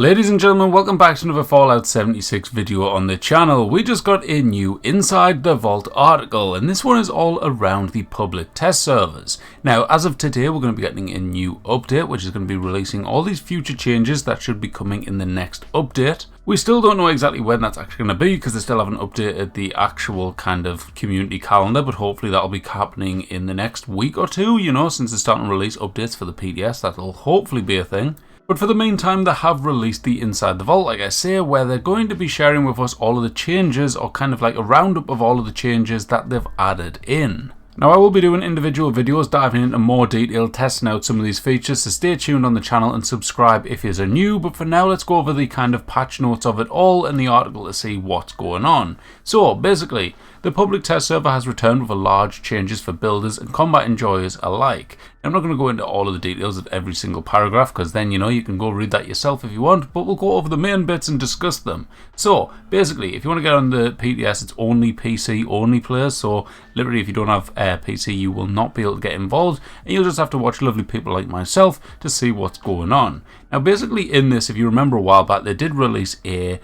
Ladies and gentlemen, welcome back to another Fallout 76 video on the channel. We just got a new Inside the Vault article, and this one is all around the public test servers. Now, as of today, we're going to be getting a new update, which is going to be releasing all these future changes that should be coming in the next update. We still don't know exactly when that's actually going to be, because they still haven't updated the actual kind of community calendar, but hopefully that'll be happening in the next week or two, you know, since they're starting to release updates for the PDS. That'll hopefully be a thing. But for the meantime, they have released the Inside the Vault, like I say, where they're going to be sharing with us all of the changes, or kind of like a roundup of all of the changes that they've added in. Now, I will be doing individual videos diving into more detail, testing out some of these features, so stay tuned on the channel and subscribe if you're new. But for now, let's go over the kind of patch notes of it all in the article to see what's going on. So, basically, the public test server has returned with large changes for builders and combat enjoyers alike. Now, I'm not going to go into all of the details of every single paragraph, because then, you know, you can go read that yourself if you want, but we'll go over the main bits and discuss them. So, basically, if you want to get on the PDS, it's only PC-only players, so literally if you don't have PC, you will not be able to get involved, and you'll just have to watch lovely people like myself to see what's going on. Now, basically in this, if you remember a while back, they did release a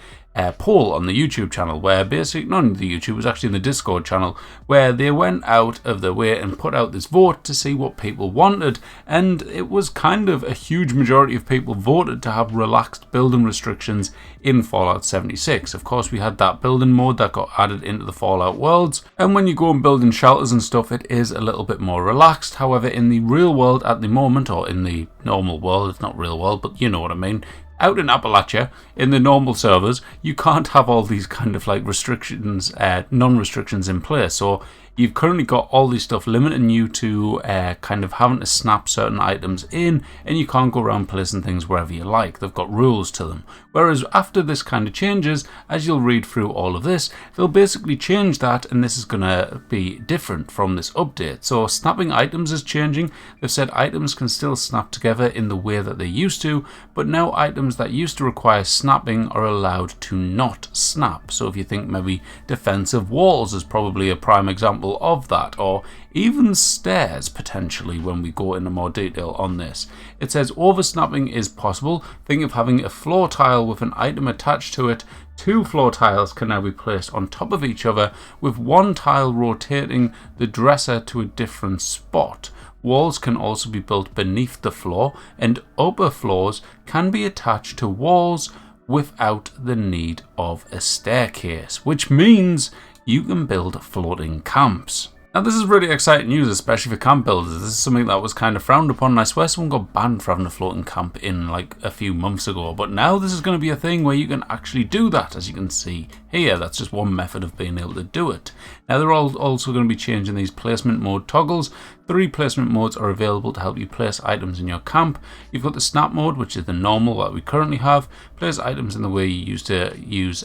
poll on the YouTube channel, where basically, not on the YouTube, it was actually in the Discord channel, where they went out of their way and put out this vote to see what people wanted, and it was kind of a huge majority of people voted to have relaxed building restrictions in Fallout 76. Of course, we had that building mode that got added into the Fallout worlds, and when you go and build in shelters and stuff, it is a little bit more relaxed. However, in the real world at the moment, or in the normal world, it's not real world, but you know what I mean, out in Appalachia, in the normal servers, you can't have all these kind of like restrictions, non-restrictions in place. So you've currently got all this stuff limiting you to kind of having to snap certain items in, and you can't go around placing things wherever you like. They've got rules to them. Whereas after this kind of changes, as you'll read through all of this, they'll basically change that, and this is going to be different from this update. So snapping items is changing. They've said items can still snap together in the way that they used to, but now items that used to require snapping are allowed to not snap. So if you think maybe defensive walls is probably a prime example of that, or even stairs potentially when we go into more detail on this. It says oversnapping is possible. Think of having a floor tile with an item attached to it. Two floor tiles can now be placed on top of each other, with one tile rotating the dresser to a different spot. Walls can also be built beneath the floor, and upper floors can be attached to walls without the need of a staircase, which means you can build floating camps. Now, this is really exciting news, especially for camp builders. This is something that was kind of frowned upon, and I swear someone got banned for having a floating camp in like a few months ago. But now this is going to be a thing where you can actually do that, as you can see here. That's just one method of being able to do it. Now, they're also going to be changing these placement mode toggles. 3 placement modes are available to help you place items in your camp. You've got the snap mode, which is the normal that we currently have. Place items in the way you used to use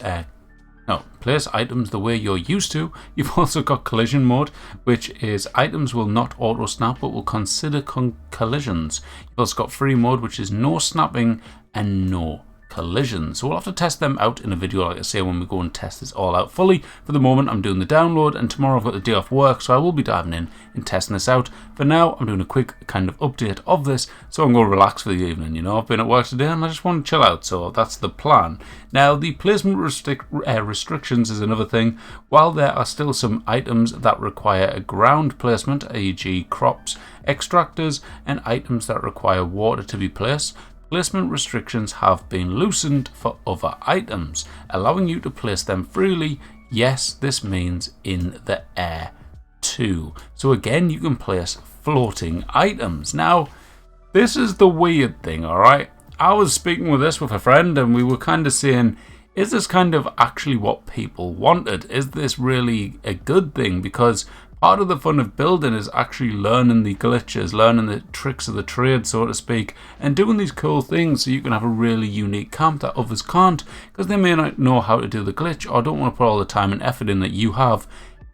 place items the way you're used to. You've also got collision mode, which is items will not auto snap but will consider collisions. You've also got free mode, which is no snapping and no collisions. So we'll have to test them out in a video, like I say, when we go and test this all out fully. For the moment, I'm doing the download, and tomorrow I've got the day off work, so I will be diving in and testing this out. For now, I'm doing a quick kind of update of this, so I'm going to relax for the evening. You know, I've been at work today and I just want to chill out, so that's the plan. Now, the placement restrictions is another thing. While there are still some items that require a ground placement, e.g. crops, extractors, and items that require water to be placed, placement restrictions have been loosened for other items, allowing you to place them freely. Yes, this means in the air too. So again, you can place floating items. Now, this is the weird thing, alright? I was speaking with a friend, and we were kind of saying, is this kind of actually what people wanted? Is this really a good thing? Because part of the fun of building is actually learning the glitches, learning the tricks of the trade, so to speak, and doing these cool things so you can have a really unique camp that others can't, because they may not know how to do the glitch, or don't want to put all the time and effort in that you have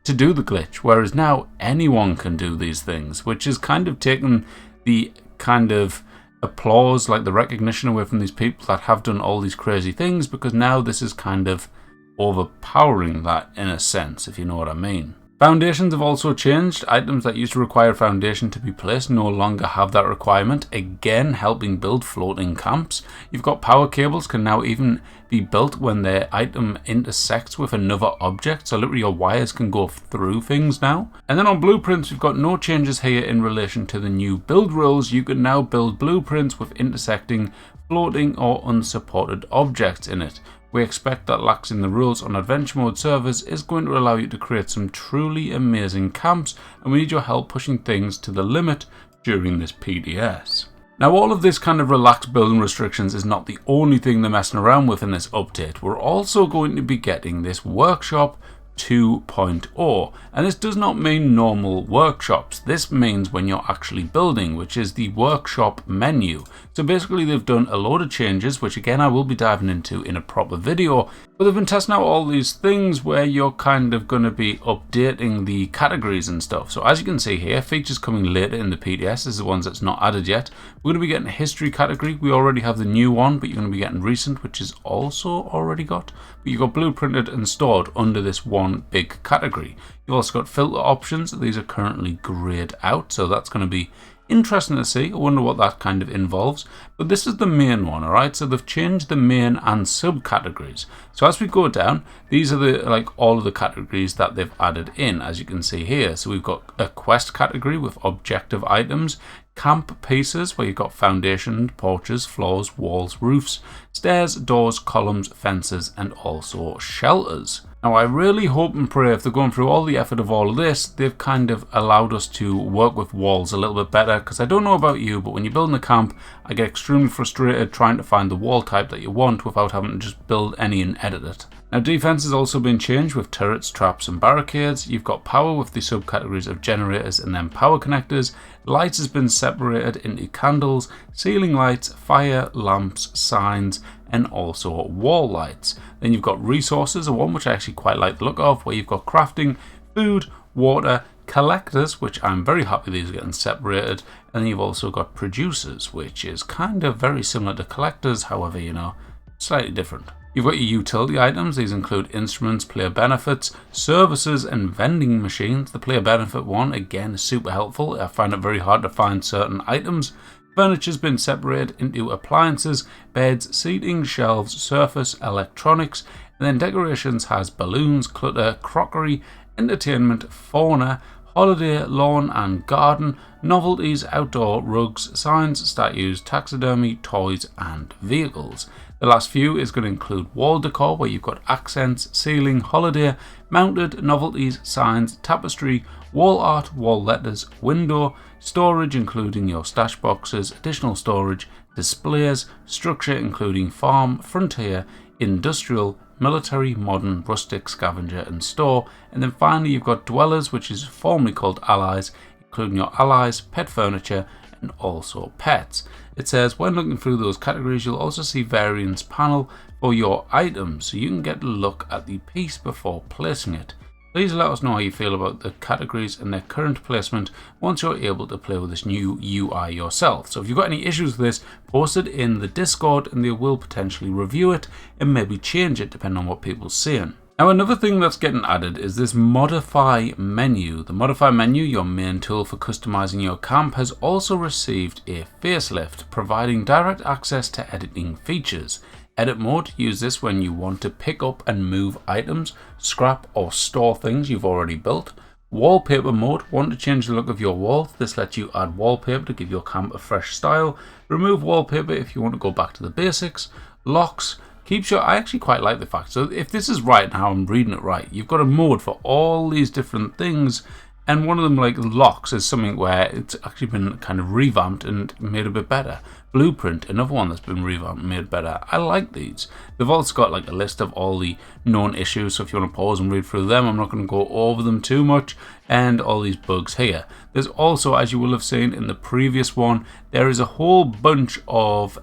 to do the glitch. Whereas now anyone can do these things, which is kind of taking the kind of applause, like the recognition, away from these people that have done all these crazy things, because now this is kind of overpowering that in a sense, if you know what I mean. Foundations have also changed. Items that used to require a foundation to be placed no longer have that requirement, again helping build floating camps. You've got power cables can now even be built when their item intersects with another object, so literally your wires can go through things now. And then on blueprints, we've got no changes here in relation to the new build rules. You can now build blueprints with intersecting, floating or unsupported objects in it. We expect that laxing the rules on adventure mode servers is going to allow you to create some truly amazing camps, and we need your help pushing things to the limit during this PDS. Now, all of this kind of relaxed building restrictions is not the only thing they're messing around with in this update. We're also going to be getting this workshop 2.0, and this does not mean normal workshops. This means when you're actually building, which is the workshop menu. So basically they've done a load of changes, which again I will be diving into in a proper video, but they've been testing out all these things where you're kind of going to be updating the categories and stuff. So as you can see here, features coming later in the PDS, this is the ones that's not added yet. We're going to be getting a history category. We already have the new one, but you're going to be getting recent, which is also already got, but you've got blueprinted and stored under this one big category. You've also got filter options. These are currently grayed out, so that's going to be interesting to see. I wonder what that kind of involves, but this is the main one. All right, so they've changed the main and subcategories. So as we go down, these are the all of the categories that they've added in, as you can see here. So we've got a quest category with objective items, camp pieces where you've got foundation, porches, floors, walls, roofs, stairs, doors, columns, fences, and also shelters. Now, I really hope and pray if they're going through all the effort of all of this, they've kind of allowed us to work with walls a little bit better, because I don't know about you, but when you're building a camp, I get extremely frustrated trying to find the wall type that you want without having to just build any and edit it. Now, defense has also been changed with turrets, traps, and barricades. You've got power with the subcategories of generators and then power connectors. Lights has been separated into candles, ceiling lights, fire, lamps, signs, and also wall lights. Then you've got resources, a one which I actually quite like the look of, where you've got crafting, food, water, collectors, which I'm very happy these are getting separated, and then you've also got producers, which is kind of very similar to collectors, however, you know, slightly different. You've got your utility items. These include instruments, player benefits, services, and vending machines. The player benefit one, again, is super helpful. I find it very hard to find certain items. Furniture's been separated into appliances, beds, seating, shelves, surface, electronics, and then decorations has balloons, clutter, crockery, entertainment, fauna, holiday, lawn and garden, novelties, outdoor, rugs, signs, statues, taxidermy, toys, and vehicles. The last few is going to include wall decor, where you've got accents, ceiling, holiday, mounted, novelties, signs, tapestry, wall art, wall letters, window, storage including your stash boxes, additional storage, displays, structure including farm, frontier, industrial, military, modern, rustic, scavenger, and store. And then finally you've got dwellers, which is formerly called allies, including your allies, pet furniture, and also pets. It says when looking through those categories, you'll also see variants panel for your items, so you can get a look at the piece before placing it. Please let us know how you feel about the categories and their current placement once you're able to play with this new UI yourself. So if you've got any issues with this, post it in the Discord and they will potentially review it and maybe change it depending on what people are saying. Now, another thing that's getting added is this modify menu. The modify menu, your main tool for customizing your camp, has also received a facelift, providing direct access to editing features. Edit mode, use this when you want to pick up and move items, scrap or store things you've already built. Wallpaper mode, want to change the look of your walls. This lets you add wallpaper to give your camp a fresh style. Remove wallpaper if you want to go back to the basics. Locks, keeps your, I actually quite like the fact, so if this is right and how I'm reading it right, you've got a mode for all these different things, and one of them, like locks, is something where it's actually been kind of revamped and made a bit better. Blueprint, another one that's been revamped and made better. I like these. They've also got like a list of all the known issues, so if you want to pause and read through them, I'm not going to go over them too much, and all these bugs here. There's also, as you will have seen in the previous one, there is a whole bunch of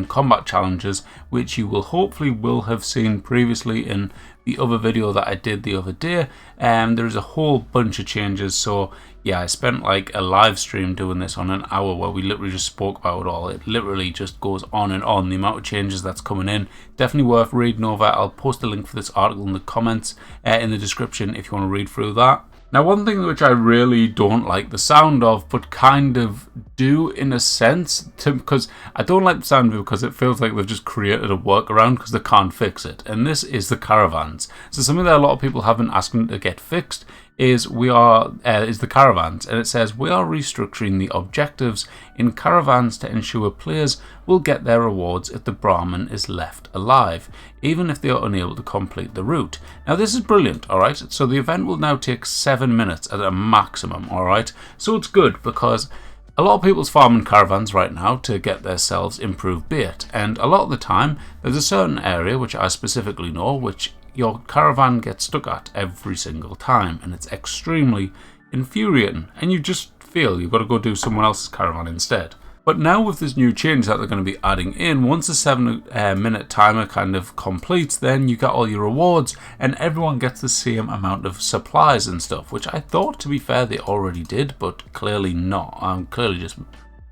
combat challenges, which you will hopefully have seen previously in the other video that I did the other day. There's a whole bunch of changes, so yeah, I spent like a live stream doing this on an hour where we literally just spoke about it all. It literally just goes on and on, the amount of changes that's coming in. Definitely worth reading over. I'll post a link for this article in the comments in the description if you want to read through that. Now, one thing which I really don't like the sound of, but kind of do in a sense, because I don't like the sound of it because it feels like they've just created a workaround because they can't fix it, and this is the caravans. So something that a lot of people have been asking to get fixed is the caravans, and it says we are restructuring the objectives in caravans to ensure players will get their rewards if the Brahmin is left alive, even if they are unable to complete the route. Now this is brilliant, alright? So the event will now take 7 minutes at a maximum, alright? So it's good because a lot of people's farming caravans right now to get themselves improved bait, and a lot of the time there's a certain area which I specifically know which your caravan gets stuck at every single time, and it's extremely infuriating, and you just feel you've got to go do someone else's caravan instead. But now with this new change that they're going to be adding in, once the 7 minute timer kind of completes, then you get all your rewards and everyone gets the same amount of supplies and stuff, which I thought, to be fair, they already did, but clearly not. I'm clearly just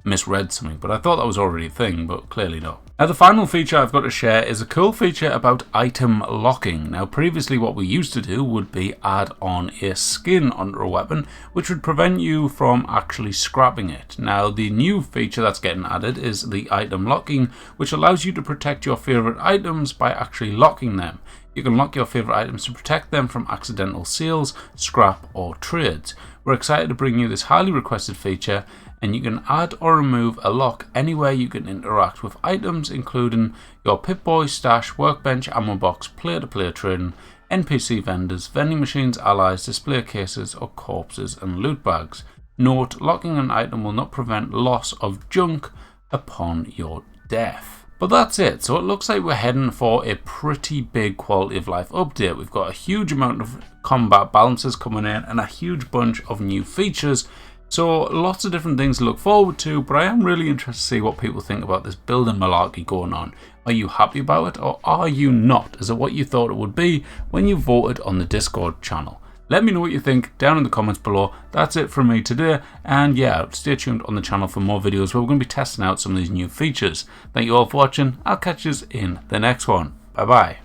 misread something, but I thought that was already a thing, but clearly not. Now the final feature I've got to share is a cool feature about item locking. Now previously what we used to do would be add on a skin onto a weapon, which would prevent you from actually scrapping it. Now the new feature that's getting added is the item locking, which allows you to protect your favorite items by actually locking them. You can lock your favorite items to protect them from accidental sales, scrap or trades. We're excited to bring you this highly requested feature, and you can add or remove a lock anywhere you can interact with items, including your Pip-Boy, stash, workbench, ammo box, player-to-player trading, NPC vendors, vending machines, allies, display cases or corpses and loot bags. Note, locking an item will not prevent loss of junk upon your death. But that's it. So it looks like we're heading for a pretty big quality of life update. We've got a huge amount of combat balances coming in and a huge bunch of new features. So lots of different things to look forward to, but I am really interested to see what people think about this building malarkey going on. Are you happy about it, or are you not? Is it what you thought it would be when you voted on the Discord channel? Let me know what you think down in the comments below. That's it from me today, and yeah, stay tuned on the channel for more videos where we're going to be testing out some of these new features. Thank you all for watching. I'll catch you in the next one. Bye bye.